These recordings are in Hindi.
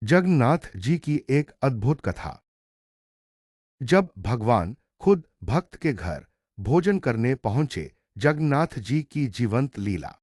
जगन्नाथ जी की एक अद्भुत कथा। जब भगवान खुद भक्त के घर भोजन करने पहुंचे। जगन्नाथ जी की जीवंत लीला।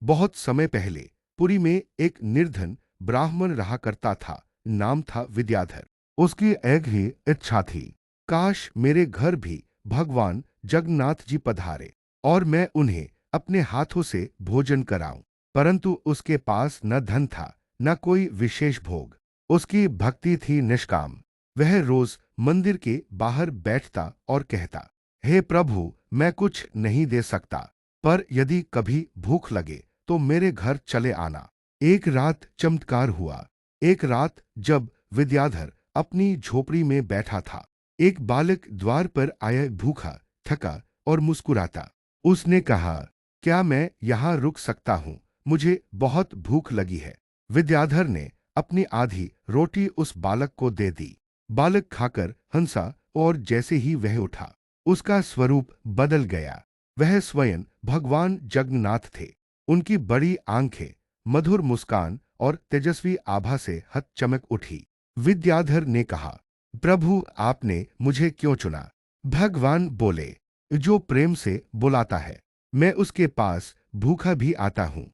बहुत समय पहले पुरी में एक निर्धन ब्राह्मण रहा करता था। नाम था विद्याधर। उसकी एक ही इच्छा थी, काश मेरे घर भी भगवान जगन्नाथ जी पधारे और मैं उन्हें अपने हाथों से भोजन कराऊं। परंतु उसके पास न धन था, न कोई विशेष भोग। उसकी भक्ति थी निष्काम। वह रोज मंदिर के बाहर बैठता और कहता, हे प्रभु, मैं कुछ नहीं दे सकता, पर यदि कभी भूख लगे तो मेरे घर चले आना। एक रात चमत्कार हुआ। एक रात जब विद्याधर अपनी झोपड़ी में बैठा था, एक बालक द्वार पर आया, भूखा, थका और मुस्कुराता। उसने कहा, क्या मैं यहाँ रुक सकता हूँ? मुझे बहुत भूख लगी है। विद्याधर ने अपनी आधी रोटी उस बालक को दे दी। बालक खाकर हंसा और जैसे ही वह उठा, उसका स्वरूप बदल गया। वह स्वयं भगवान जगन्नाथ थे। उनकी बड़ी आंखें, मधुर मुस्कान और तेजस्वी आभा से हत चमक उठी। विद्याधर ने कहा, प्रभु, आपने मुझे क्यों चुना? भगवान बोले, जो प्रेम से बुलाता है, मैं उसके पास भूखा भी आता हूं।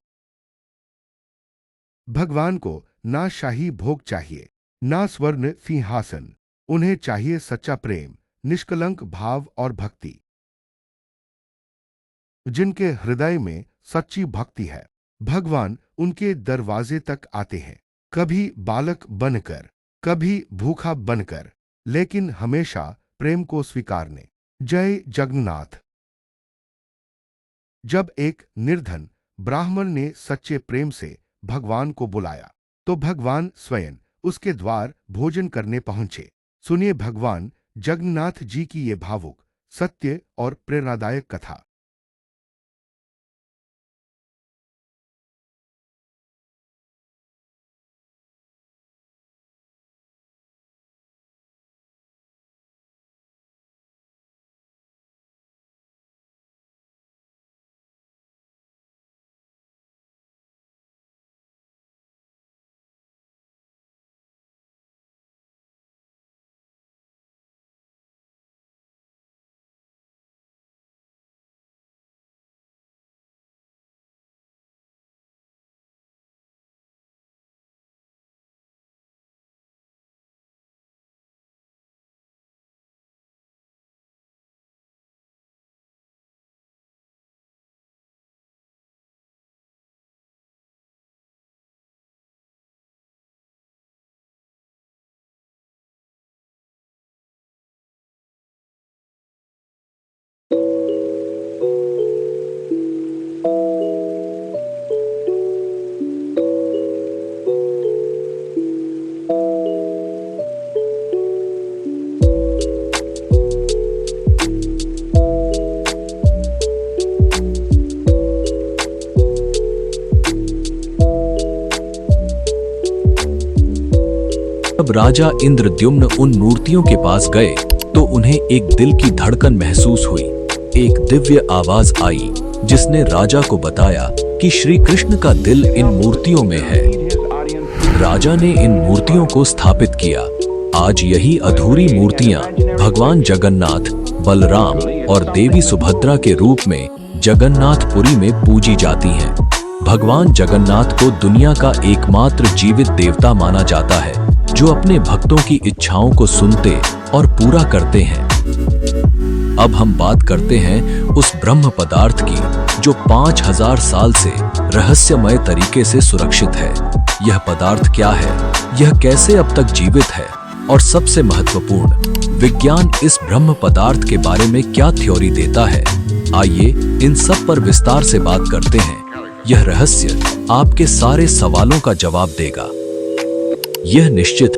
भगवान को ना शाही भोग चाहिए, ना स्वर्ण सिंहासन। उन्हें चाहिए सच्चा प्रेम, निष्कलंक भाव और भक्ति। जिनके हृदय में सच्ची भक्ति है, भगवान उनके दरवाजे तक आते हैं। कभी बालक बनकर, कभी भूखा बनकर, लेकिन हमेशा प्रेम को स्वीकारने। जय जगन्नाथ। जब एक निर्धन ब्राह्मण ने सच्चे प्रेम से भगवान को बुलाया, तो भगवान स्वयं उसके द्वार भोजन करने पहुंचे। सुनिए भगवान जगन्नाथ जी की ये भावुक, सत्य और प्रेरणादायक कथा। जब राजा इंद्रद्युम्न उन मूर्तियों के पास गए तो उन्हें एक दिल की धड़कन महसूस हुई। एक दिव्य आवाज आई जिसने राजा को बताया कि श्री कृष्ण का दिल इन मूर्तियों में है। राजा ने इन मूर्तियों को स्थापित किया। आज यही अधूरी मूर्तियां भगवान जगन्नाथ, बलराम और देवी सुभद्रा के रूप में जगन्नाथपुरी में पूजी जाती हैं। भगवान जगन्नाथ को दुनिया का एकमात्र जीवित देवता माना जाता है, जो अपने भक्तों की इच्छाओं को सुनते और पूरा करते हैं। अब हम बात करते हैं उस ब्रह्म पदार्थ की जो 5000 साल से रहस्यमय तरीके से सुरक्षित है। यह पदार्थ क्या है, यह कैसे अब तक जीवित है, और सबसे महत्वपूर्ण, विज्ञान इस ब्रह्म पदार्थ के बारे में क्या थ्योरी देता है। आइए इन सब पर विस्तार से बात करते हैं। यह रहस्य आपके सारे सवालों का जवाब देगा। यह निश्चित